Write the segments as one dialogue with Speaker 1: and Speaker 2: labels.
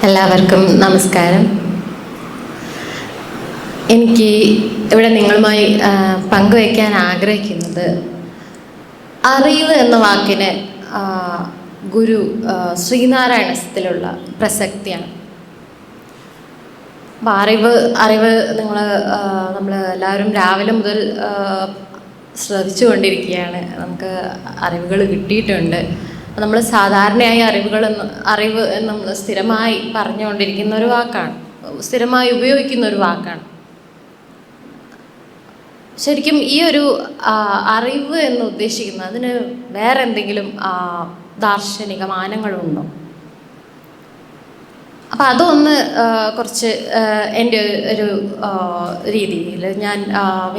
Speaker 1: എല്ലാവർക്കും നമസ്കാരം. എനിക്ക് ഇവിടെ നിങ്ങളുമായി പങ്കുവയ്ക്കാൻ ആഗ്രഹിക്കുന്നത് അറിവ് എന്ന വാക്കിന് ഗുരു ശ്രീനാരായണത്തിലുള്ള പ്രസക്തിയാണ്. അപ്പം അറിവ് നമ്മൾ എല്ലാവരും രാവിലെ മുതൽ ശ്രദ്ധിച്ചു കൊണ്ടിരിക്കുകയാണ്. നമുക്ക് അറിവുകൾ കിട്ടിയിട്ടുണ്ട്. നമ്മൾ സാധാരണയായി അറിവ് എന്ന് നമ്മൾ സ്ഥിരമായി പറഞ്ഞുകൊണ്ടിരിക്കുന്ന ഒരു വാക്കാണ്, സ്ഥിരമായി ഉപയോഗിക്കുന്ന ഒരു വാക്കാണ്. ശരിക്കും ഈ ഒരു അറിവ് എന്ന് ഉദ്ദേശിക്കുന്നത് അതിന് വേറെ എന്തെങ്കിലും ദാർശനിക മാനങ്ങളുണ്ടോ? അപ്പം അതൊന്ന് കുറച്ച് എൻ്റെ ഒരു രീതിയിൽ ഞാൻ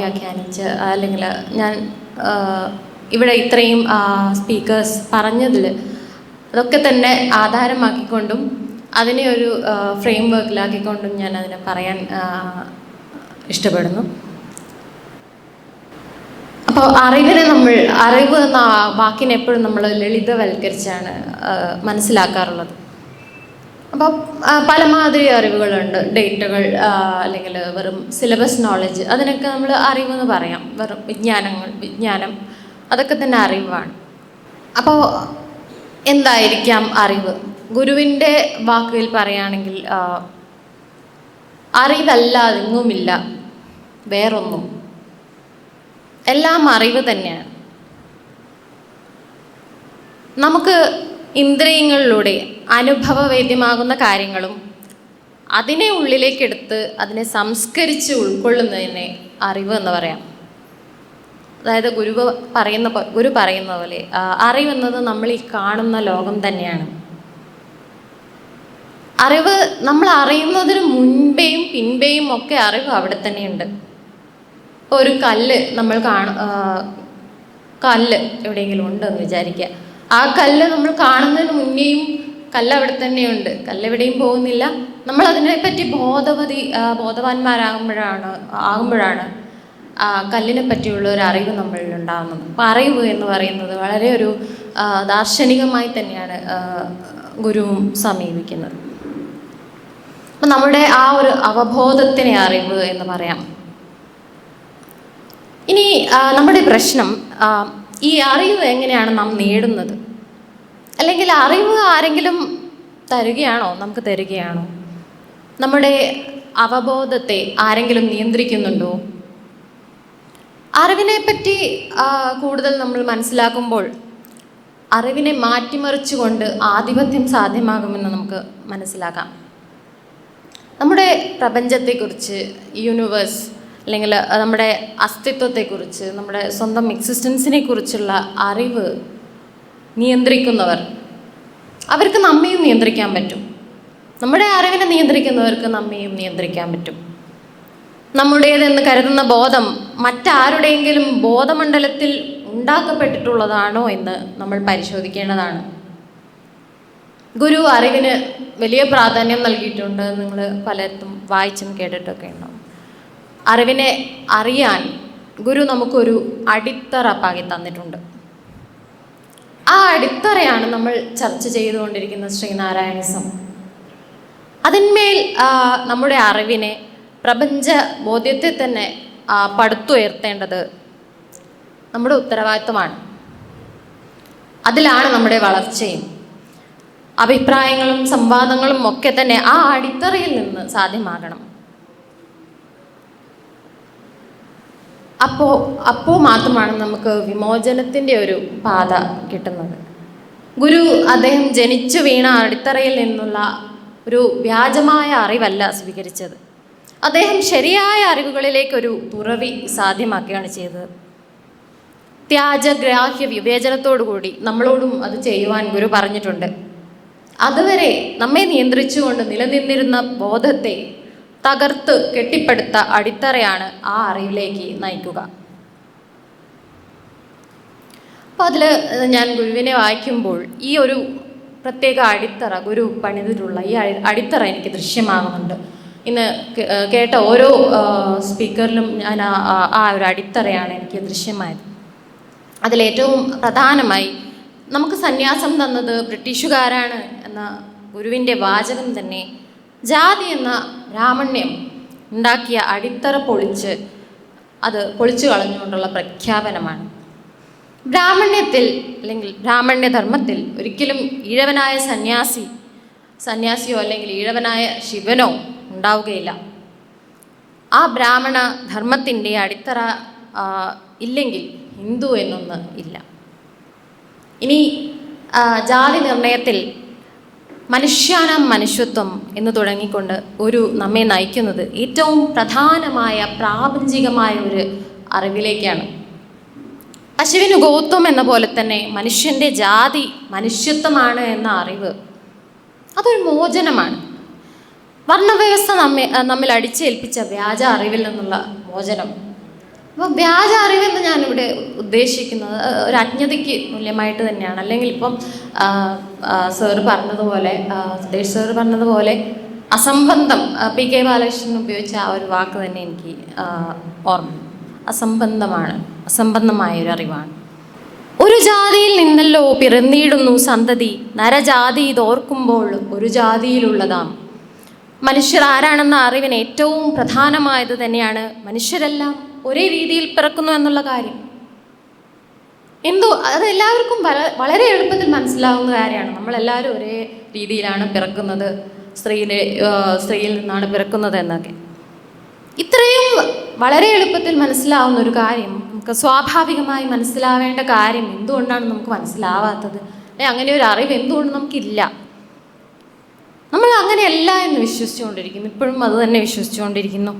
Speaker 1: വ്യാഖ്യാനിച്ച്, അല്ലെങ്കിൽ ഞാൻ ഇവിടെ ഇത്രയും സ്പീക്കേഴ്സ് പറഞ്ഞതിൽ അതൊക്കെ തന്നെ ആധാരമാക്കിക്കൊണ്ടും അതിനെ ഒരു ഫ്രെയിം വർക്കിലാക്കിക്കൊണ്ടും ഞാൻ അതിനെ പറയാൻ ഇഷ്ടപ്പെടുന്നു. അപ്പോൾ അറിവ് എന്ന വാക്കിനെ എപ്പോഴും നമ്മൾ ലളിതവൽക്കരിച്ചാണ് മനസ്സിലാക്കാറുള്ളത്. അപ്പോൾ പല മാതിരി അറിവുകളുണ്ട്. ഡേറ്റകൾ, അല്ലെങ്കിൽ വെറും സിലബസ് നോളജ്, അതിനൊക്കെ നമ്മൾ അറിവെന്ന് പറയാം. വെറും വിജ്ഞാനം അതൊക്കെ തന്നെ അറിവാണ്. അപ്പോൾ എന്തായിരിക്കാം അറിവ്? ഗുരുവിൻ്റെ വാക്കുകളിൽ പറയുകയാണെങ്കിൽ അറിവല്ലാതെങ്ങുമില്ല വേറൊന്നും, എല്ലാം അറിവ് തന്നെയാണ്. നമുക്ക് ഇന്ദ്രിയങ്ങളിലൂടെ അനുഭവവേദ്യമാകുന്ന കാര്യങ്ങളും അതിനെ ഉള്ളിലേക്കെടുത്ത് അതിനെ സംസ്കരിച്ച് ഉൾക്കൊള്ളുന്നതിനെ അറിവ് എന്ന് പറയാം. അതായത് ഗുരു പറയുന്ന പോലെ അറിവെന്നത് നമ്മൾ ഈ കാണുന്ന ലോകം തന്നെയാണ്. അറിവ് നമ്മൾ അറിയുന്നതിന് മുൻപേയും പിൻപേയും ഒക്കെ അറിവ് അവിടെ തന്നെയുണ്ട്. ഇപ്പോൾ ഒരു കല്ല് എവിടെയെങ്കിലും ഉണ്ടെന്ന് വിചാരിക്കുക. ആ കല്ല് നമ്മൾ കാണുന്നതിന് മുന്നേയും കല്ല് അവിടെ തന്നെയുണ്ട്, കല്ലെവിടെയും പോകുന്നില്ല. നമ്മൾ അതിനെപ്പറ്റി ബോധവാന്മാരാകുമ്പോഴാണ് കല്ലിനെ പറ്റിയുള്ള ഒരു അറിവ് നമ്മളിൽ ഉണ്ടാകുന്നത്. അപ്പോൾ അറിവ് എന്ന് പറയുന്നത് വളരെ ഒരു ദാർശനികമായി തന്നെയാണ് ഗുരുവും സമീപിക്കുന്നത്. അപ്പം നമ്മുടെ ആ ഒരു അവബോധത്തിനെ അറിവ് എന്ന് പറയാം. ഇനി നമ്മുടെ പ്രശ്നം, ഈ അറിവ് എങ്ങനെയാണ് നാം നേടുന്നത്? അല്ലെങ്കിൽ അറിവ് ആരെങ്കിലും തരികയാണോ, നമുക്ക് തരികയാണോ? നമ്മുടെ അവബോധത്തെ ആരെങ്കിലും നിയന്ത്രിക്കുന്നുണ്ടോ? അറിവിനെ പറ്റി കൂടുതൽ നമ്മൾ മനസ്സിലാക്കുമ്പോൾ അറിവിനെ മാറ്റിമറിച്ചുകൊണ്ട് ആധിപത്യം സാധ്യമാകുമെന്ന് നമുക്ക് മനസ്സിലാക്കാം. നമ്മുടെ പ്രപഞ്ചത്തെക്കുറിച്ച്, യൂണിവേഴ്സ്, അല്ലെങ്കിൽ നമ്മുടെ അസ്തിത്വത്തെക്കുറിച്ച്, നമ്മുടെ സ്വന്തം എക്സിസ്റ്റൻസിനെ കുറിച്ചുള്ള അറിവ് നിയന്ത്രിക്കുന്നവർ, അവർക്ക് നമ്മയും നിയന്ത്രിക്കാൻ പറ്റും. നമ്മുടെ അറിവിനെ നിയന്ത്രിക്കുന്നവർക്ക് നമ്മയും നിയന്ത്രിക്കാൻ പറ്റും. നമ്മുടേതെന്ന് കരുതുന്ന ബോധം മറ്റാരുടെയെങ്കിലും ബോധമണ്ഡലത്തിൽ ഉണ്ടാക്കപ്പെട്ടിട്ടുള്ളതാണോ എന്ന് നമ്മൾ പരിശോധിക്കേണ്ടതാണ്. ഗുരു അറിവിന് വലിയ പ്രാധാന്യം നൽകിയിട്ടുണ്ട്. നിങ്ങൾ പലർക്കും വായിച്ചും കേട്ടിട്ടൊക്കെ ഉണ്ടാവും. അറിവിനെ അറിയാൻ ഗുരു നമുക്കൊരു അടിത്തറ പാകി തന്നിട്ടുണ്ട്. ആ അടിത്തറയാണ് നമ്മൾ ചർച്ച ചെയ്തുകൊണ്ടിരിക്കുന്ന ശ്രീനാരായണിസം. അതിന്മേൽ നമ്മുടെ അറിവിനെ, പ്രപഞ്ച ബോധ്യത്തെ തന്നെ പടുത്തുയർത്തേണ്ടത് നമ്മുടെ ഉത്തരവാദിത്വമാണ്. അതിലാണ് നമ്മുടെ വളർച്ചയും അഭിപ്രായങ്ങളും സംവാദങ്ങളും ഒക്കെ തന്നെ ആ അടിത്തറയിൽ നിന്ന് സാധ്യമാകണം. അപ്പോൾ മാത്രമാണ് നമുക്ക് വിമോചനത്തിൻ്റെ ഒരു പാത കിട്ടുന്നത്. ഗുരു അദ്ദേഹം ജനിച്ചു വീണ അടിത്തറയിൽ നിന്നുള്ള ഒരു വ്യാജമായ അറിവല്ല സ്വീകരിച്ചത്. അദ്ദേഹം ശരിയായ അറിവുകളിലേക്കൊരു തുറവി സാധ്യമാക്കുകയാണ് ചെയ്തത്. ത്യാജഗ്രാഹ്യ വിവേചനത്തോടുകൂടി നമ്മളോടും അത് ചെയ്യുവാൻ ഗുരു പറഞ്ഞിട്ടുണ്ട്. അതുവരെ നമ്മെ നിയന്ത്രിച്ചുകൊണ്ട് നിലനിന്നിരുന്ന ബോധത്തെ തകർത്ത് കെട്ടിപ്പടുത്ത അടിത്തറയാണ് ആ അറിവിലേക്ക് നയിക്കുക. അപ്പോൾ അതിൽ ഞാൻ ഗുരുവിനെ വായിക്കുമ്പോൾ ഈ ഒരു പ്രത്യേക അടിത്തറ, ഗുരു പണിതിട്ടുള്ള ഈ അടിത്തറ എനിക്ക് ദൃശ്യമാകുന്നുണ്ട്. ഇന്ന് കേട്ട ഓരോ സ്പീക്കറിലും ഞാൻ ആ ഒരു അടിത്തറയാണ് എനിക്ക് ദൃശ്യമായത്. അതിലേറ്റവും പ്രധാനമായി നമുക്ക് സന്യാസം തന്നത് ബ്രിട്ടീഷുകാരാണ് എന്ന ഗുരുവിൻ്റെ വാചകം തന്നെ ജാതി എന്ന ബ്രാഹ്മണ്യം ഉണ്ടാക്കിയ അടിത്തറ അത് പൊളിച്ചു കളഞ്ഞുകൊണ്ടുള്ള പ്രഖ്യാപനമാണ്. ബ്രാഹ്മണ്യത്തിൽ അല്ലെങ്കിൽ ബ്രാഹ്മണ്യധർമ്മത്തിൽ ഒരിക്കലും ഈഴവനായ സന്യാസിയോ അല്ലെങ്കിൽ ഈഴവനായ ശിവനോ ഉണ്ടാവുകയില്ല. ആ ബ്രാഹ്മണ ധർമ്മത്തിൻ്റെ അടിത്തറ ഇല്ലെങ്കിൽ ഹിന്ദു എന്നൊന്ന് ഇല്ല. ഇനി ജാതി നിർണയത്തിൽ മനുഷ്യാനാം മനുഷ്യത്വം എന്ന് തുടങ്ങിക്കൊണ്ട് നമ്മെ നയിക്കുന്നത് ഏറ്റവും പ്രധാനമായ പ്രാപഞ്ചികമായ ഒരു അറിവിലേക്കാണ്. പശുവിന് ഗോത്വം എന്ന പോലെ തന്നെ മനുഷ്യൻ്റെ ജാതി മനുഷ്യത്വമാണ് എന്ന അറിവ് അതൊരു മോചനമാണ്. വർണ്ണവ്യവസ്ഥ നമ്മിൽ അടിച്ചേൽപ്പിച്ച വ്യാജ അറിവിൽ നിന്നുള്ള മോചനം. അപ്പോൾ വ്യാജ അറിവെന്ന് ഞാനിവിടെ ഉദ്ദേശിക്കുന്നത് ഒരു അജ്ഞതയ്ക്ക് തുല്യമായിട്ട് തന്നെയാണ്. അല്ലെങ്കിൽ ഇപ്പം സാറ് പറഞ്ഞതുപോലെ സുരേഷ് സാറ് പറഞ്ഞതുപോലെ അസംബന്ധം, പി കെ ബാലകൃഷ്ണൻ ഉപയോഗിച്ച ആ ഒരു വാക്ക് തന്നെ എനിക്ക് ഓർമ്മ. അസംബന്ധമായൊരു അറിവാണ്. ഒരു ജാതിയിൽ നിന്നല്ലോ പിറന്നിടുന്നു സന്തതി, നരജാതി ഇതോർക്കുമ്പോൾ ഒരു ജാതിയിലുള്ളതാം. മനുഷ്യർ ആരാണെന്ന അറിവിന് ഏറ്റവും പ്രധാനമായത് തന്നെയാണ് മനുഷ്യരെല്ലാം ഒരേ രീതിയിൽ പിറക്കുന്നു എന്നുള്ള കാര്യം. അത് എല്ലാവർക്കും വളരെ എളുപ്പത്തിൽ മനസ്സിലാവുന്ന കാര്യമാണ്. നമ്മളെല്ലാവരും ഒരേ രീതിയിലാണ് പിറക്കുന്നത്, സ്ത്രീയിൽ നിന്നാണ് പിറക്കുന്നത് എന്നൊക്കെ. ഇത്രയും വളരെ എളുപ്പത്തിൽ മനസ്സിലാവുന്ന ഒരു കാര്യം, നമുക്ക് സ്വാഭാവികമായി മനസ്സിലാവേണ്ട കാര്യം എന്തുകൊണ്ടാണ് നമുക്ക് മനസ്സിലാവാത്തത്? അങ്ങനെ ഒരു അറിവ് എന്തുകൊണ്ട് നമുക്കില്ല? നമ്മൾ അങ്ങനെയല്ല എന്ന് വിശ്വസിച്ചുകൊണ്ടിരിക്കുന്നു. ഇപ്പോഴും അത് തന്നെ വിശ്വസിച്ചുകൊണ്ടിരിക്കുന്നു.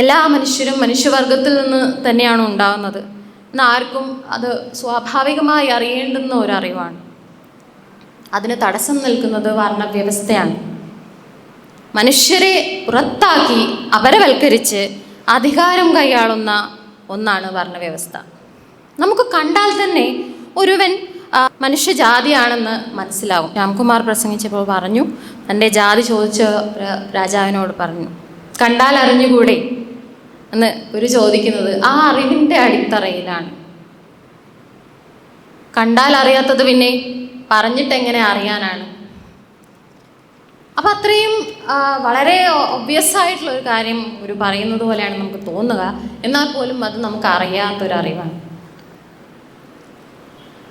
Speaker 1: എല്ലാ മനുഷ്യരും മനുഷ്യവർഗത്തിൽ നിന്ന് തന്നെയാണ് ഉണ്ടാകുന്നത് എന്നാർക്കും അത് സ്വാഭാവികമായി അറിയേണ്ടുന്ന ഒരറിവാണ്. അതിന് തടസ്സം നിൽക്കുന്നത് വർണ്ണവ്യവസ്ഥയാണ്. മനുഷ്യരെ പുറത്താക്കി അപരവൽക്കരിച്ച് അധികാരം കൈയാളുന്ന ഒന്നാണ് വർണ്ണവ്യവസ്ഥ. നമുക്ക് കണ്ടാൽ തന്നെ ഒരുവൻ മനുഷ്യജാതിയാണെന്ന് മനസ്സിലാവും. രാംകുമാർ പ്രസംഗിച്ചപ്പോൾ പറഞ്ഞു, തൻ്റെ ജാതി ചോദിച്ച രാജാവിനോട് പറഞ്ഞു, കണ്ടാൽ അറിഞ്ഞുകൂടെ എന്ന് ചോദിക്കുന്നത് ആ അറിവിൻ്റെ അടിത്തറയിലാണ്. കണ്ടാൽ അറിയാത്തത് പിന്നെ പറഞ്ഞിട്ടെങ്ങനെ അറിയാനാണ്? അപ്പം അത്രയും വളരെ ഒബ്വിയസ് ആയിട്ടുള്ള ഒരു കാര്യം ഒരു പറയുന്നത് പോലെയാണ് നമുക്ക് തോന്നുക. എന്നാൽ പോലും അത് നമുക്ക് അറിയാത്തൊരറിവാണ്.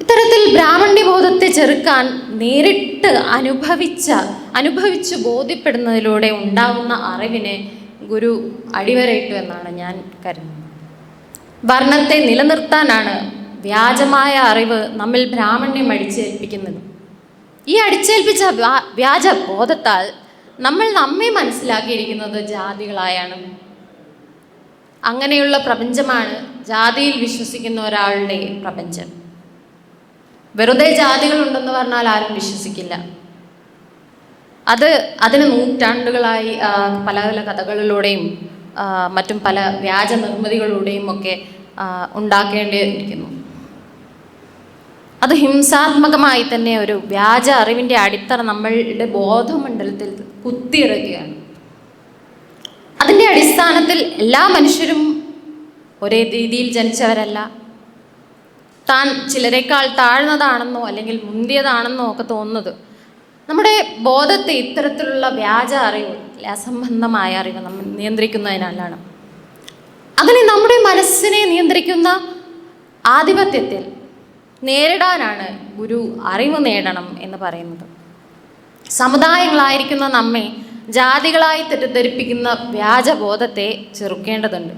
Speaker 1: ഇത്തരത്തിൽ ബ്രാഹ്മണ്യബോധത്തെ ചെറുക്കാൻ നേരിട്ട് അനുഭവിച്ച് ബോധ്യപ്പെടുന്നതിലൂടെ ഉണ്ടാവുന്ന അറിവിനെ ഗുരു അടിവരയിട്ടു എന്നാണ് ഞാൻ കരുതുന്നത്. വർണ്ണത്തെ നിലനിർത്താനാണ് വ്യാജമായ അറിവ് നമ്മിൽ ബ്രാഹ്മണ്യം അടിച്ചേൽപ്പിക്കുന്നത്. ഈ അടിച്ചേൽപ്പിച്ച വ്യാജ ബോധത്താൽ നമ്മെ മനസ്സിലാക്കിയിരിക്കുന്നത് ജാതികളായാണ്. അങ്ങനെയുള്ള പ്രപഞ്ചമാണ് ജാതിയിൽ വിശ്വസിക്കുന്ന ഒരാളുടെ പ്രപഞ്ചം. വെറുതെ ജാതികളുണ്ടെന്ന് പറഞ്ഞാൽ ആരും വിശ്വസിക്കില്ല. അതിന് നൂറ്റാണ്ടുകളായി പല പല കഥകളിലൂടെയും മറ്റും പല വ്യാജ നിർമ്മിതികളിലൂടെയും ഒക്കെ ഉണ്ടാക്കേണ്ടിയിരിക്കുന്നു. അത് ഹിംസാത്മകമായി തന്നെ ഒരു വ്യാജ അറിവിൻ്റെ അടിത്തറ നമ്മളുടെ ബോധമണ്ഡലത്തിൽ കുത്തിയിറക്കുകയാണ്. അതിൻ്റെ അടിസ്ഥാനത്തിൽ എല്ലാ മനുഷ്യരും ഒരേ രീതിയിൽ ജനിച്ചവരല്ല. താൻ ചിലരേക്കാൾ താഴ്ന്നതാണെന്നോ അല്ലെങ്കിൽ മുന്തിയതാണെന്നോ ഒക്കെ തോന്നുന്നത് നമ്മുടെ ബോധത്തെ ഇത്തരത്തിലുള്ള വ്യാജ അറിവ്, അസംബന്ധമായ അറിവ് നമ്മൾ നിയന്ത്രിക്കുന്നതിനാലാണ്. അങ്ങനെ നമ്മുടെ മനസ്സിനെ നിയന്ത്രിക്കുന്ന ആധിപത്യത്തിൽ നേരിടാനാണ് ഗുരു അറിവ് നേടണം എന്ന് പറയുന്നത്. സമുദായങ്ങളായിരിക്കുന്ന നമ്മെ ജാതികളായി തെറ്റിദ്ധരിപ്പിക്കുന്ന വ്യാജബോധത്തെ ചെറുക്കേണ്ടതുണ്ട്.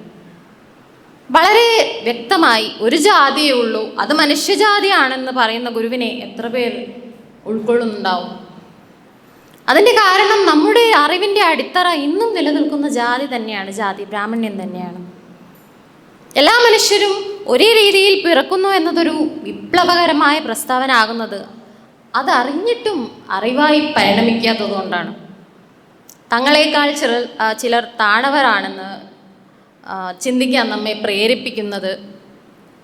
Speaker 1: വളരെ വ്യക്തമായി ഒരു ജാതിയേ ഉള്ളൂ, അത് മനുഷ്യജാതിയാണെന്ന് പറയുന്ന ഗുരുവിനെ എത്ര പേർ ഉൾക്കൊള്ളുന്നുണ്ടാവും? അതിൻ്റെ കാരണം നമ്മുടെ അറിവിൻ്റെ അടിത്തറ ഇന്നും നിലനിൽക്കുന്ന ജാതി തന്നെയാണ്, ജാതി ബ്രാഹ്മണ്യം തന്നെയാണ്. എല്ലാ മനുഷ്യരും ഒരേ രീതിയിൽ പിറക്കുന്നു എന്നതൊരു വിപ്ലവകരമായ പ്രസ്താവന ആകുന്നത് അതറിഞ്ഞിട്ടും അറിവായി പരിണമിക്കാത്തതുകൊണ്ടാണ്. തങ്ങളെക്കാൾ ചിലർ താണവരാണെന്ന് ചിന്തിക്കാൻ നമ്മെ പ്രേരിപ്പിക്കുന്നത്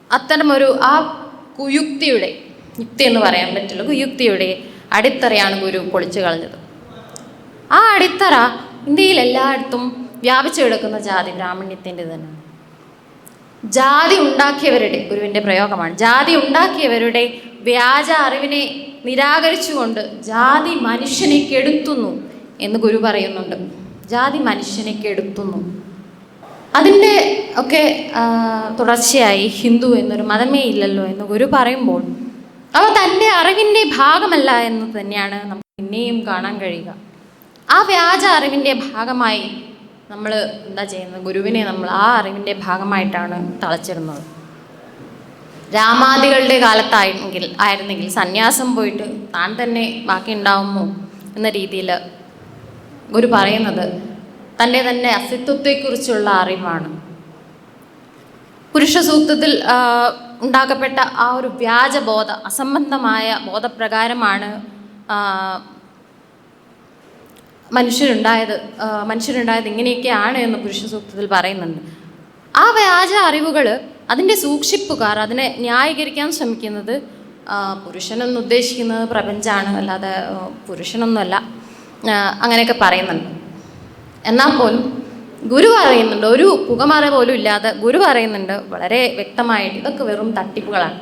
Speaker 1: അത്തരമൊരു യുക്തി എന്ന് പറയാൻ പറ്റില്ല, കുയുക്തിയുടെ അടിത്തറയാണ് ഗുരു പൊളിച്ചു കളഞ്ഞത്. ആ അടിത്തറ ഇന്ത്യയിൽ എല്ലായിടത്തും വ്യാപിച്ചു കിടക്കുന്ന ജാതി ബ്രാഹ്മണ്യത്തിൻ്റെ തന്നെ. ജാതി ഉണ്ടാക്കിയവരുടെ, ഗുരുവിൻ്റെ പ്രയോഗമാണ്, ജാതി ഉണ്ടാക്കിയവരുടെ വ്യാജ അറിവിനെ നിരാകരിച്ചുകൊണ്ട് ജാതി മനുഷ്യനെ കെടുത്തുന്നു എന്ന് ഗുരു പറയുന്നുണ്ട്. ജാതി മനുഷ്യനെ കെടുത്തുന്നു. അതിൻ്റെ ഒക്കെ തുടർച്ചയായി ഹിന്ദു എന്നൊരു മതമേ ഇല്ലല്ലോ എന്ന് ഗുരു പറയുമ്പോൾ അവ തൻ്റെ അറിവിൻ്റെ ഭാഗമല്ല എന്ന് തന്നെയാണ് നമുക്ക് പിന്നെയും കാണാൻ കഴിയുക. ആ വ്യാജ അറിവിൻ്റെ ഭാഗമായി നമ്മൾ എന്താ ചെയ്യുന്നത്? ഗുരുവിനെ നമ്മൾ ആ അറിവിൻ്റെ ഭാഗമായിട്ടാണ് തളച്ചിടുന്നത്. രാമാദികളുടെ ആയിരുന്നെങ്കിൽ സന്യാസം പോയിട്ട് താൻ തന്നെ ബാക്കി ഉണ്ടാവുമോ എന്ന രീതിയിൽ ഗുരു പറയുന്നത് തൻ്റെ തന്നെ അസ്തിത്വത്തെക്കുറിച്ചുള്ള അറിവാണ്. പുരുഷ സൂക്തത്തിൽ ഉണ്ടാക്കപ്പെട്ട ആ ഒരു വ്യാജബോധ അസംബന്ധമായ ബോധപ്രകാരമാണ് മനുഷ്യരുണ്ടായത് ഇങ്ങനെയൊക്കെയാണ് എന്ന് പുരുഷ സൂക്തത്തിൽ പറയുന്നുണ്ട്. ആ വ്യാജ അറിവുകൾ അതിൻ്റെ സൂക്ഷിപ്പുകാർ അതിനെ ന്യായീകരിക്കാൻ ശ്രമിക്കുന്നത് പുരുഷനെന്ന് ഉദ്ദേശിക്കുന്നത് പ്രപഞ്ചമാണ്, അല്ലാതെ പുരുഷനൊന്നുമല്ല, അങ്ങനെയൊക്കെ പറയുന്നുണ്ട്. എന്നാൽ പോലും ഗുരു പറയുന്നുണ്ട്, ഒരു പുകമറ പോലും ഇല്ലാതെ ഗുരു പറയുന്നുണ്ട് വളരെ വ്യക്തമായിട്ട് ഇതൊക്കെ വെറും തട്ടിപ്പുകളാണ്.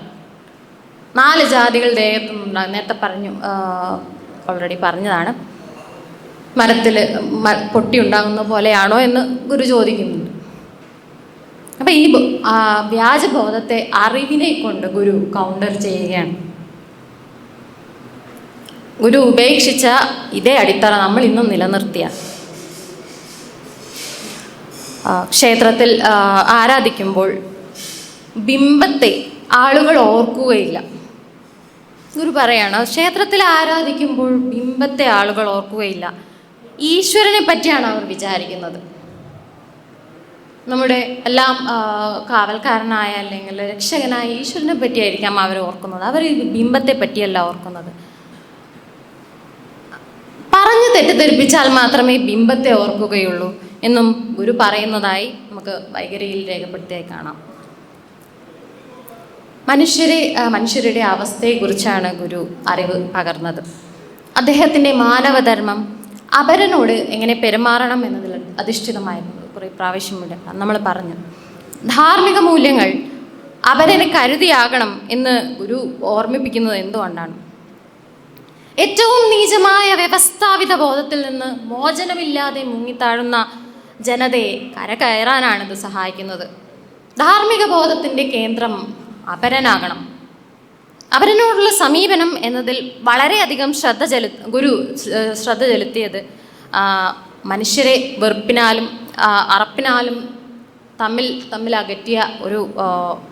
Speaker 1: 4 ജാതികൾ ദേഹത്തുനിന്നുണ്ടാകും. നേരത്തെ ഓൾറെഡി പറഞ്ഞതാണ്. മരത്തിൽ പൊട്ടി ഉണ്ടാകുന്ന പോലെയാണോ എന്ന് ഗുരു ചോദിക്കുന്നുണ്ട്. അപ്പം ഈ വ്യാജബോധത്തെ അറിവിനെ കൊണ്ട് ഗുരു കൗണ്ടർ ചെയ്യുകയാണ്. ഗുരു ഉപേക്ഷിച്ച ഇതേ അടിത്തറ നമ്മൾ ഇന്നും നിലനിർത്തിയ ക്ഷേത്രത്തിൽ ആരാധിക്കുമ്പോൾ ബിംബത്തെ ആളുകൾ ഓർക്കുകയില്ല. ഗുരു പറയാണ്, ക്ഷേത്രത്തിൽ ആരാധിക്കുമ്പോൾ ബിംബത്തെ ആളുകൾ ഓർക്കുകയില്ല, ഈശ്വരനെ പറ്റിയാണ് അവർ വിചാരിക്കുന്നത്. നമ്മുടെ എല്ലാം കാവൽക്കാരനായ അല്ലെങ്കിൽ രക്ഷകനായ ഈശ്വരനെ പറ്റിയായിരിക്കാം അവർ ഓർക്കുന്നത്. അവർ ബിംബത്തെ പറ്റിയല്ല ഓർക്കുന്നത്. പറഞ്ഞു തെറ്റിദ്ധരിപ്പിച്ചാൽ മാത്രമേ ബിംബത്തെ ഓർക്കുകയുള്ളൂ എന്നും ഗുരു പറയുന്നതായി നമുക്ക് വൈഖരിയിൽ രേഖപ്പെടുത്തിയായി കാണാം. മനുഷ്യരുടെ അവസ്ഥയെക്കുറിച്ചാണ് ഗുരു അറിവ് പകർന്നത്. അദ്ദേഹത്തിൻ്റെ മാനവധർമ്മം അപരനോട് എങ്ങനെ പെരുമാറണം എന്നതിൽ അധിഷ്ഠിതമായിരുന്നു. കുറേ പ്രാവശ്യം നമ്മൾ പറഞ്ഞു. ധാർമ്മിക മൂല്യങ്ങൾ അപരനെ കരുതിയാകണം എന്ന് ഗുരു ഓർമ്മിപ്പിക്കുന്നത് എന്തുകൊണ്ടാണ്? ഏറ്റവും നീചമായ വ്യവസ്ഥാപിത ബോധത്തിൽ നിന്ന് മോചനമില്ലാതെ മുങ്ങിത്താഴുന്ന ജനതയെ കരകയറാനാണ് ഇത് സഹായിക്കുന്നത്. ധാർമ്മിക ബോധത്തിൻ്റെ കേന്ദ്രം അപരനാകണം. അപരനോടുള്ള സമീപനം എന്നതിൽ വളരെയധികം ഗുരു ശ്രദ്ധ ചെലുത്തിയത് മനുഷ്യരെ വെറുപ്പിനാലും അറപ്പിനാലും തമ്മിൽ അകറ്റിയ ഒരു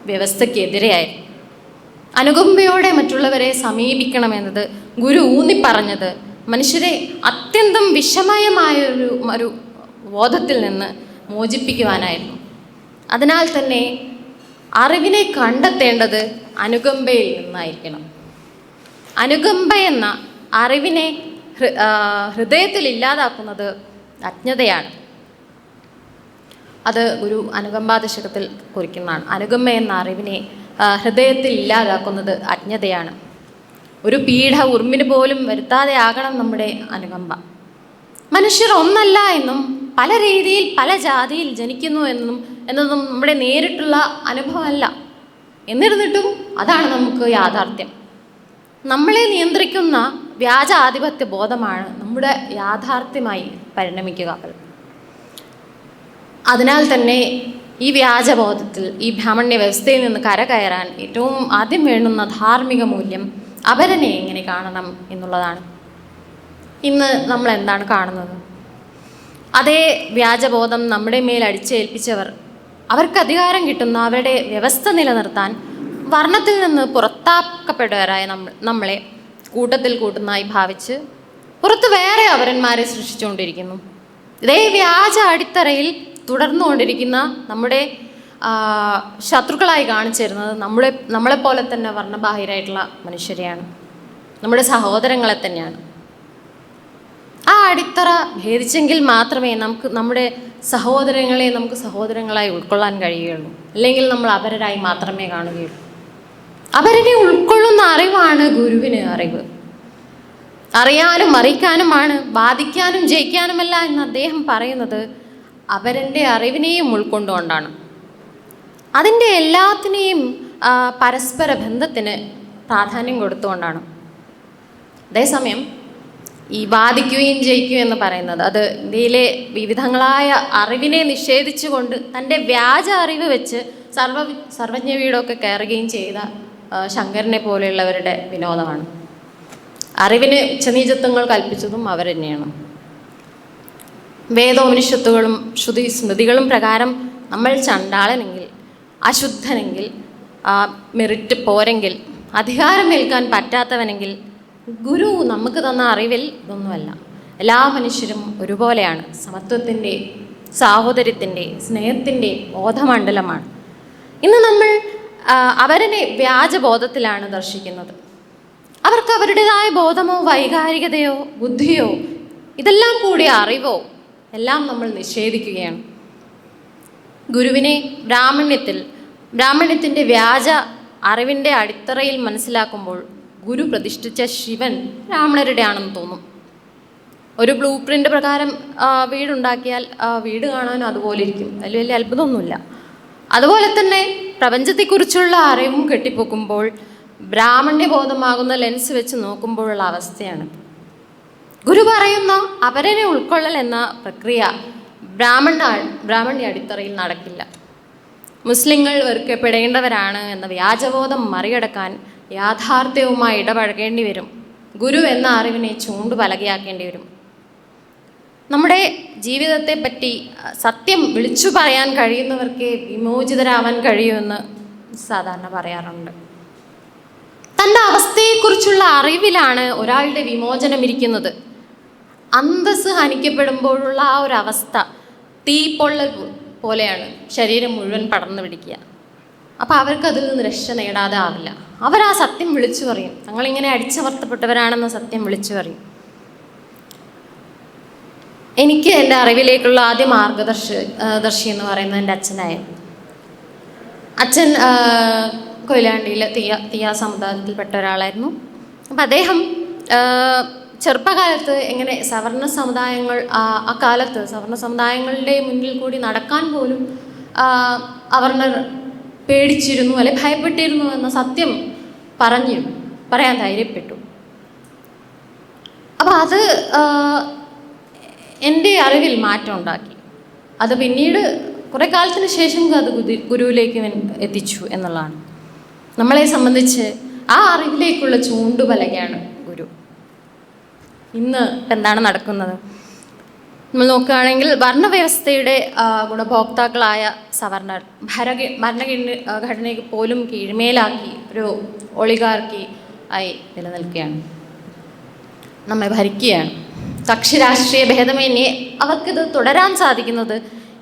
Speaker 1: വ്യവസ്ഥയ്ക്കെതിരെയായിരുന്നു. അനുകമ്പയോടെ മറ്റുള്ളവരെ സമീപിക്കണമെന്നത് ഗുരു ഊന്നിപ്പറഞ്ഞത് മനുഷ്യരെ അത്യന്തം വിഷമയമായ ഒരു ബോധത്തിൽ നിന്ന് മോചിപ്പിക്കുവാനായിരുന്നു. അതിനാൽ തന്നെ അറിവിനെ കണ്ടെത്തേണ്ടത് അനുകമ്പയിൽ നിന്നായിരിക്കണം. അനുകമ്പ എന്ന അറിവിനെ ഹൃദയത്തിൽ ഇല്ലാതാക്കുന്നത് അജ്ഞതയാണ്. അത് ഗുരു അനുകമ്പാദശകത്തിൽ കുറിക്കുന്നതാണ്. അനുകമ്പ എന്ന അറിവിനെ ഹൃദയത്തിൽ ഇല്ലാതാക്കുന്നത് അജ്ഞതയാണ്. ഒരു പീഡ ഉറുമ്പിന് പോലും വരുത്താതെ ആകണം നമ്മുടെ അനുകമ്പ. മനുഷ്യർ ഒന്നല്ല എന്നും പല രീതിയിൽ പല ജാതിയിൽ ജനിക്കുന്നു എന്നതും നമ്മുടെ നേരിട്ടുള്ള അനുഭവമല്ല. എന്നിരുന്നിട്ടും അതാണ് നമുക്ക് യാഥാർത്ഥ്യം. നമ്മളെ നിയന്ത്രിക്കുന്ന വ്യാജ ആധിപത്യ ബോധമാണ് നമ്മുടെ യാഥാർത്ഥ്യമായി പരിണമിക്കുക. അതിനാൽ തന്നെ ഈ വ്യാജബോധത്തിൽ ഈ ബ്രാഹ്മണ്യ വ്യവസ്ഥയിൽ നിന്ന് കരകയറാൻ ഏറ്റവും ആദ്യം വേണ്ടുന്ന ധാർമ്മിക മൂല്യം അപരനെ എങ്ങനെ കാണണം എന്നുള്ളതാണ്. ഇന്ന് നമ്മൾ എന്താണ് കാണുന്നത്? അതേ വ്യാജബോധം നമ്മുടെ മേൽ അടിച്ചേൽപ്പിച്ചവർ അവർക്ക് അധികാരം കിട്ടുന്ന അവരുടെ വ്യവസ്ഥ നിലനിർത്താൻ വർണ്ണത്തിൽ നിന്ന് പുറത്താക്കപ്പെട്ടവരായ നമ്മളെ കൂട്ടത്തിൽ കൂട്ടുന്നതായി ഭാവിച്ച് പുറത്ത് വേറെ അപരന്മാരെ സൃഷ്ടിച്ചുകൊണ്ടിരിക്കുന്നു. ഇതേ വ്യാജ അടിത്തറയിൽ തുടർന്നുകൊണ്ടിരിക്കുന്ന നമ്മുടെ ശത്രുക്കളായി കാണിച്ചു തരുന്നത് നമ്മളെപ്പോലെ തന്നെ വർണ്ണബാഹിരായിട്ടുള്ള മനുഷ്യരെയാണ്, നമ്മുടെ സഹോദരങ്ങളെ തന്നെയാണ്. ആ അടിത്തറ ഭേദിച്ചെങ്കിൽ മാത്രമേ നമ്മുടെ സഹോദരങ്ങളെ നമുക്ക് സഹോദരങ്ങളായി ഉൾക്കൊള്ളാൻ കഴിയുകയുള്ളൂ. അല്ലെങ്കിൽ നമ്മൾ അപരരായി മാത്രമേ കാണുകയുള്ളൂ. അപരനെ ഉൾക്കൊള്ളുന്ന അറിവാണ് ഗുരുവിന് അറിവ്. അറിയാനും അറിയിക്കാനുമാണ്, ബാധിക്കാനും ജയിക്കാനുമല്ല എന്ന് അദ്ദേഹം പറയുന്നത് അപരൻ്റെ അറിവിനെയും ഉൾക്കൊണ്ടുകൊണ്ടാണ്. അതിൻ്റെ എല്ലാത്തിനെയും പരസ്പര ബന്ധത്തിന് പ്രാധാന്യം കൊടുത്തുകൊണ്ടാണ്. അതേസമയം ഈ വാദിക്കുകയും ജയിക്കുകയും എന്ന് പറയുന്നത് അത് ഇന്ത്യയിലെ വിവിധങ്ങളായ അറിവിനെ നിഷേധിച്ചുകൊണ്ട് തൻ്റെ വ്യാജ അറിവ് വെച്ച് സർവജ്ഞ വീടൊക്കെ കയറുകയും ചെയ്ത ശങ്കരനെ പോലെയുള്ളവരുടെ വിനോദമാണ്. അറിവിന് ഉച്ചനീചത്വങ്ങൾ കൽപ്പിച്ചതും അവർ തന്നെയാണ്. വേദോപനിഷത്തുകളും ശ്രുതി സ്മൃതികളും പ്രകാരം നമ്മൾ ചണ്ടാളനെങ്കിൽ, അശുദ്ധനെങ്കിൽ, മെറിറ്റ് പോരെങ്കിൽ, അധികാരമേൽക്കാൻ പറ്റാത്തവനെങ്കിൽ ഗുരു നമുക്ക് തന്ന അറിവിൽ ഇതൊന്നുമല്ല. എല്ലാ മനുഷ്യരും ഒരുപോലെയാണ്. സമത്വത്തിൻ്റെ, സാഹോദര്യത്തിൻ്റെ, സ്നേഹത്തിൻ്റെ ബോധമണ്ഡലമാണ്. ഇന്ന് നമ്മൾ അവരെ വ്യാജബോധത്തിലാണ് ദർശിക്കുന്നത്. അവർക്ക് അവരുടേതായ ബോധമോ വൈകാരികതയോ ബുദ്ധിയോ ഇതെല്ലാം കൂടിയ അറിവോ എല്ലാം നമ്മൾ നിഷേധിക്കുകയാണ്. ഗുരുവിനെ ബ്രാഹ്മണ്യത്തിൻ്റെ വ്യാജ അറിവിൻ്റെ അടിത്തറയിൽ മനസ്സിലാക്കുമ്പോൾ ഗുരു പ്രതിഷ്ഠിച്ച ശിവൻ ബ്രാഹ്മണരുടെ ആണെന്ന് തോന്നും. ഒരു ബ്ലൂ പ്രിൻ്റ് പ്രകാരം വീടുണ്ടാക്കിയാൽ വീട് കാണാനും അതുപോലെ ഇരിക്കും. അതിൽ വലിയ അത്ഭുതമൊന്നുമില്ല. അതുപോലെ തന്നെ പ്രപഞ്ചത്തെക്കുറിച്ചുള്ള അറിവും കെട്ടിപ്പൊക്കുമ്പോൾ ബ്രാഹ്മണ്യബോധമാകുന്ന ലെൻസ് വെച്ച് നോക്കുമ്പോഴുള്ള അവസ്ഥയാണ്. ഗുരു പറയുന്ന അപരനെ ഉൾക്കൊള്ളൽ എന്ന പ്രക്രിയ ബ്രാഹ്മണ്യ അടിത്തറയിൽ നടക്കില്ല. മുസ്ലിങ്ങൾ വെറുക്കപ്പെടേണ്ടവരാണ് എന്ന വ്യാജബോധം മറികടക്കാൻ യാഥാർത്ഥ്യവുമായി ഇടപഴകേണ്ടി വരും. ഗുരു എന്ന അറിവിനെ ചൂണ്ടുപലകയാക്കേണ്ടി വരും. നമ്മുടെ ജീവിതത്തെ പറ്റി സത്യം വിളിച്ചു പറയാൻ കഴിയുന്നവർക്ക് വിമോചിതരാവാൻ കഴിയുമെന്ന് സാധാരണ പറയാറുണ്ട്. തൻ്റെ അവസ്ഥയെക്കുറിച്ചുള്ള അറിവിലാണ് ഒരാളുടെ വിമോചനം ഇരിക്കുന്നത്. അന്തസ്സ് ഹനിക്കപ്പെടുമ്പോഴുള്ള ആ ഒരു അവസ്ഥ തീപ്പൊള്ളൽ പോലെയാണ്, ശരീരം മുഴുവൻ പടർന്നു പിടിക്കുക. അപ്പോൾ അവർക്ക് അതിൽ നിന്ന് രക്ഷ നേടാതെ ആവില്ല. അവർ ആ സത്യം വിളിച്ചു പറയും. തങ്ങളിങ്ങനെ അടിച്ചമർത്തപ്പെട്ടവരാണെന്ന സത്യം വിളിച്ചു പറയും. എനിക്ക് എൻ്റെ അറിവിലേക്കുള്ള ആദ്യ മാർഗദർശി എന്ന് പറയുന്നത് എൻ്റെ അച്ഛനായിരുന്നു. അച്ഛൻ കൊയിലാണ്ടിയിലെ തീയ സമുദായത്തിൽപ്പെട്ട ഒരാളായിരുന്നു. അപ്പം അദ്ദേഹം ചെറുപ്പകാലത്ത് എങ്ങനെ സവർണ സമുദായങ്ങൾ അക്കാലത്ത് സവർണ സമുദായങ്ങളുടെ മുന്നിൽ കൂടി നടക്കാൻ പോലും അവർണർ പേടിച്ചിരുന്നു, അല്ലെ ഭയപ്പെട്ടിരുന്നു എന്ന സത്യം പറയാൻ ധൈര്യപ്പെട്ടു. അപ്പം അത് എൻ്റെ അറിവിൽ മാറ്റം ഉണ്ടാക്കി. അത് പിന്നീട് കുറേ കാലത്തിന് ശേഷം അത് ഗുരുവിലേക്ക് എത്തിച്ചു എന്നുള്ളതാണ്. നമ്മളെ സംബന്ധിച്ച് ആ അറിവിലേക്കുള്ള ചൂണ്ടുപലകയാണ് ഗുരു. ഇന്ന് എന്താണ് നടക്കുന്നത് നമ്മൾ നോക്കുകയാണെങ്കിൽ വർണ്ണവ്യവസ്ഥയുടെ ഗുണഭോക്താക്കളായ സവർണർ ഭരണഘടനയ്ക്ക് പോലും കീഴ്മേലാക്കി ഒരു ഒളിഗാർക്കി ആയി നിലനിൽക്കുകയാണ്, നമ്മെ ഭരിക്കുകയാണ്. കക്ഷി രാഷ്ട്രീയ ഭേദമന്യേ അവർക്കിത് തുടരാൻ സാധിക്കുന്നത്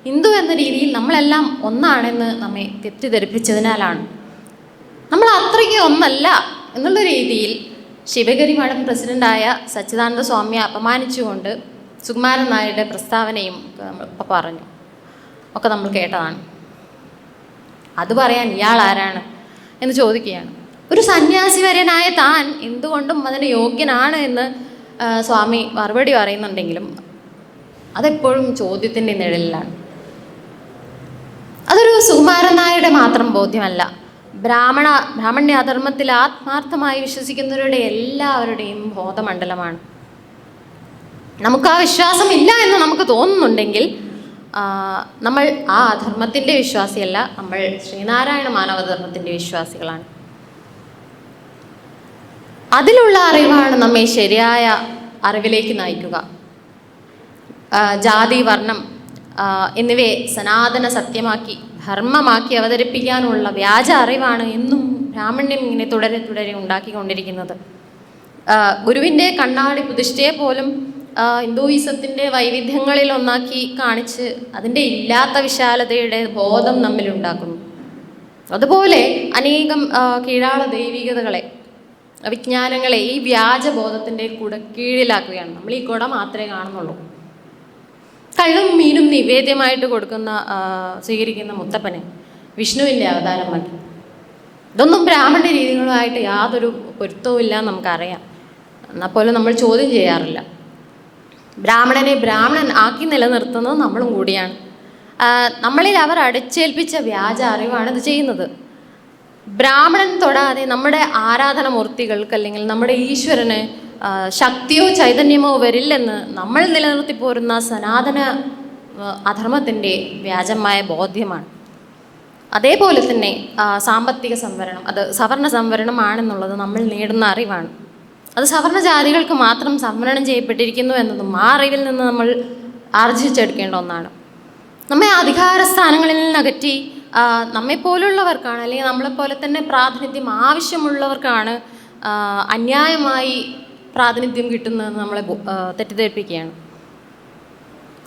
Speaker 1: ഹിന്ദു എന്ന രീതിയിൽ നമ്മളെല്ലാം ഒന്നാണെന്ന് നമ്മെ തെറ്റിദ്ധരിപ്പിച്ചതിനാലാണ്. നമ്മൾ അത്രയ്ക്ക് ഒന്നല്ല എന്നുള്ള രീതിയിൽ ശിവഗിരി മഠം പ്രസിഡൻ്റായ സച്ചിദാനന്ദ സ്വാമിയെ അപമാനിച്ചുകൊണ്ട് സുകുമാരൻ നായരുടെ പ്രസ്താവനയും ഇപ്പോൾ പറഞ്ഞു ഒക്കെ നമ്മൾ കേട്ടതാണ്. അത് പറയാൻ ഇയാൾ ആരാണ് എന്ന് ചോദിക്കുകയാണ്. ഒരു സന്യാസിവര്യനായ താൻ എന്തുകൊണ്ടും അതിന് യോഗ്യനാണ് എന്ന് സ്വാമി മറുപടി പറയുന്നുണ്ടെങ്കിലും അതെപ്പോഴും ചോദ്യത്തിൻ്റെ നിഴലിലാണ്. അതൊരു സുകുമാരൻ നായരുടെ മാത്രം ബോധ്യമല്ല. ബ്രാഹ്മണ്യാധർമ്മത്തിൽ ആത്മാർത്ഥമായി വിശ്വസിക്കുന്നവരുടെ എല്ലാവരുടെയും ബോധമണ്ഡലമാണ്. നമുക്ക് ആ വിശ്വാസം ഇല്ല എന്ന് നമുക്ക് തോന്നുന്നുണ്ടെങ്കിൽ നമ്മൾ ആ അധർമ്മത്തിൻ്റെ വിശ്വാസിയല്ല, നമ്മൾ ശ്രീനാരായണ മാനവധർമ്മത്തിൻ്റെ വിശ്വാസികളാണ്. അതിലുള്ള അറിവാണ് നമ്മെ ശരിയായ അറിവിലേക്ക് നയിക്കുക. ജാതി, വർണ്ണം എന്നിവയെ സനാതന സത്യമാക്കി ധർമ്മമാക്കി അവതരിപ്പിക്കാനുള്ള വ്യാജ അറിവാണ് എന്നും ബ്രാഹ്മണ്യം ഇങ്ങനെ തുടരെ ഉണ്ടാക്കിക്കൊണ്ടിരിക്കുന്നത്. ഗുരുവിൻ്റെ കണ്ണാടി പ്രതിഷ്ഠയെ പോലും ഹിന്ദുയിസത്തിൻ്റെ വൈവിധ്യങ്ങളിൽ ഒന്നാക്കി കാണിച്ച് അതിൻ്റെ ഇല്ലാത്ത വിശാലതയുടെ ബോധം നമ്മിലുണ്ടാക്കുന്നു. അതുപോലെ അനേകം കീഴാള ദൈവികതകളെ, വിജ്ഞാനങ്ങളെ ഈ വ്യാജബോധത്തിൻ്റെ കൂടെ കീഴിലാക്കുകയാണ്. നമ്മൾ ഈ കുട മാത്രമേ കാണുന്നുള്ളൂ. കള്ളും മീനും നിവേദ്യമായിട്ട് സ്വീകരിക്കുന്ന മുത്തപ്പനെ വിഷ്ണുവിൻ്റെ അവതാരമാക്കി. ഇതൊന്നും ബ്രാഹ്മണ രീതികളുമായിട്ട് യാതൊരു പൊരുത്തവും ഇല്ല എന്ന് നമുക്കറിയാം. എന്നാൽ പോലും നമ്മൾ ചോദ്യം ചെയ്യാറില്ല. ബ്രാഹ്മണനെ ബ്രാഹ്മണൻ ആക്കി നിലനിർത്തുന്നത് നമ്മളും കൂടിയാണ്. നമ്മളിൽ അവർ അടിച്ചേൽപ്പിച്ച വ്യാജ അറിവാണ് ഇത് ചെയ്യുന്നത്. ബ്രാഹ്മണൻ തൊടാതെ നമ്മുടെ ആരാധനമൂർത്തികൾക്ക് അല്ലെങ്കിൽ നമ്മുടെ ഈശ്വരന് ശക്തിയോ ചൈതന്യമോ വരില്ലെന്ന് നമ്മൾ നിലനിർത്തി പോരുന്ന സനാതന അധർമ്മത്തിൻ്റെ വ്യാജമായ ബോധ്യമാണ്. അതേപോലെ തന്നെ സാമ്പത്തിക സംവരണം, അത് സവർണ സംവരണമാണെന്നുള്ളത് നമ്മൾ നേടുന്ന അറിവാണ്. അത് സവർണ ജാതികൾക്ക് മാത്രം സംവരണം ചെയ്യപ്പെട്ടിരിക്കുന്നു എന്നതും ആ അറിവിൽ നിന്ന് നമ്മൾ ആർജിച്ചെടുക്കേണ്ട ഒന്നാണ്. നമ്മെ അധികാര സ്ഥാനങ്ങളിൽ നിന്നകറ്റി നമ്മെപ്പോലുള്ളവർക്കാണ്, അല്ലെങ്കിൽ നമ്മളെപ്പോലെ തന്നെ പ്രാതിനിധ്യം ആവശ്യമുള്ളവർക്കാണ് അന്യായമായി പ്രാതിനിധ്യം കിട്ടുന്നതെന്ന് നമ്മളെ തെറ്റിദ്ധരിപ്പിക്കുകയാണ്.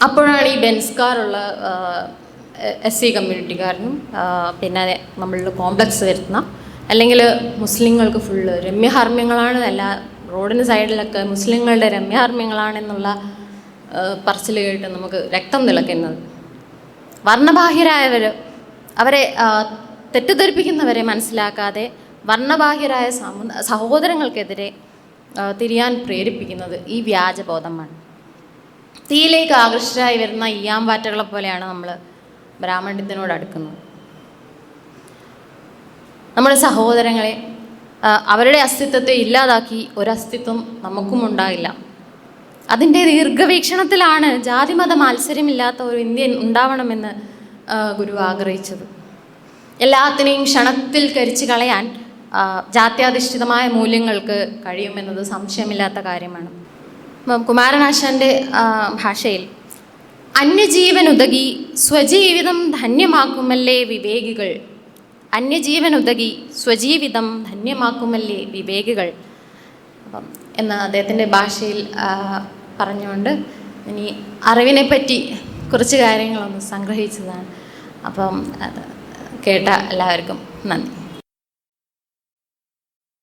Speaker 1: അപ്പോഴാണ് ഈ ബെൻസ്കാറുള്ള SC കമ്മ്യൂണിറ്റിക്കാരനും പിന്നെ നമ്മളിൽ കോംപ്ലക്സ് വരുത്തുന്ന, അല്ലെങ്കിൽ മുസ്ലിങ്ങൾക്ക് ഫുള്ള് രമ്യഹർമ്മ്യങ്ങളാണ്, എല്ലാ റോഡിന് സൈഡിലൊക്കെ മുസ്ലിങ്ങളുടെ രമ്യഹർമ്മ്യങ്ങളാണെന്നുള്ള പറച്ചിൽ കേട്ട് നമുക്ക് രക്തം തിളയ്ക്കുന്നത്. വർണ്ണബാഹ്യരായവർ, അവരെ തെറ്റിദ്ധരിപ്പിക്കുന്നവരെ മനസ്സിലാക്കാതെ വർണ്ണബാഹ്യരായ സഹോദരങ്ങൾക്കെതിരെ തിരിയാൻ പ്രേരിപ്പിക്കുന്നത് ഈ വ്യാജബോധമാണ്. തീയിലേക്ക് ആകർഷകരായി വരുന്ന ഈയാമ്പാറ്റകളെ പോലെയാണ് നമ്മൾ ബ്രാഹ്മണ്യത്തിനോട് അടുക്കുന്നത്. നമ്മുടെ സഹോദരങ്ങളെ, അവരുടെ അസ്തിത്വത്തെ ഇല്ലാതാക്കി ഒരസ്തിത്വം നമുക്കും ഉണ്ടാകില്ല. അതിൻ്റെ ദീർഘവീക്ഷണത്തിലാണ് ജാതിമത മാത്സര്യമില്ലാത്ത ഒരു ഇന്ത്യൻ ഉണ്ടാവണമെന്ന് ഗുരു ആഗ്രഹിച്ചത്. എല്ലാത്തിനെയും ക്ഷണത്തിൽ കരിച്ചു കളയാൻ ജാത്യാധിഷ്ഠിതമായ മൂല്യങ്ങൾക്ക് കഴിയുമെന്നത് സംശയമില്ലാത്ത കാര്യമാണ്. കുമാരനാശാൻ്റെ ഭാഷയിൽ അന്യജീവനുതകി സ്വജീവിതം ധന്യമാക്കുമല്ലേ വിവേകികൾ, അന്യജീവനുതകി സ്വജീവിതം ധന്യമാക്കുമല്ലേ വിവേകികൾ എന്ന് അദ്ദേഹത്തിൻ്റെ ഭാഷയിൽ പറഞ്ഞുകൊണ്ട് ഇനി അറിവിനെ പറ്റി കുറച്ച് കാര്യങ്ങളൊന്ന് സംഗ്രഹിച്ചതാണ്. അപ്പം അത് കേട്ട എല്ലാവർക്കും നന്ദി.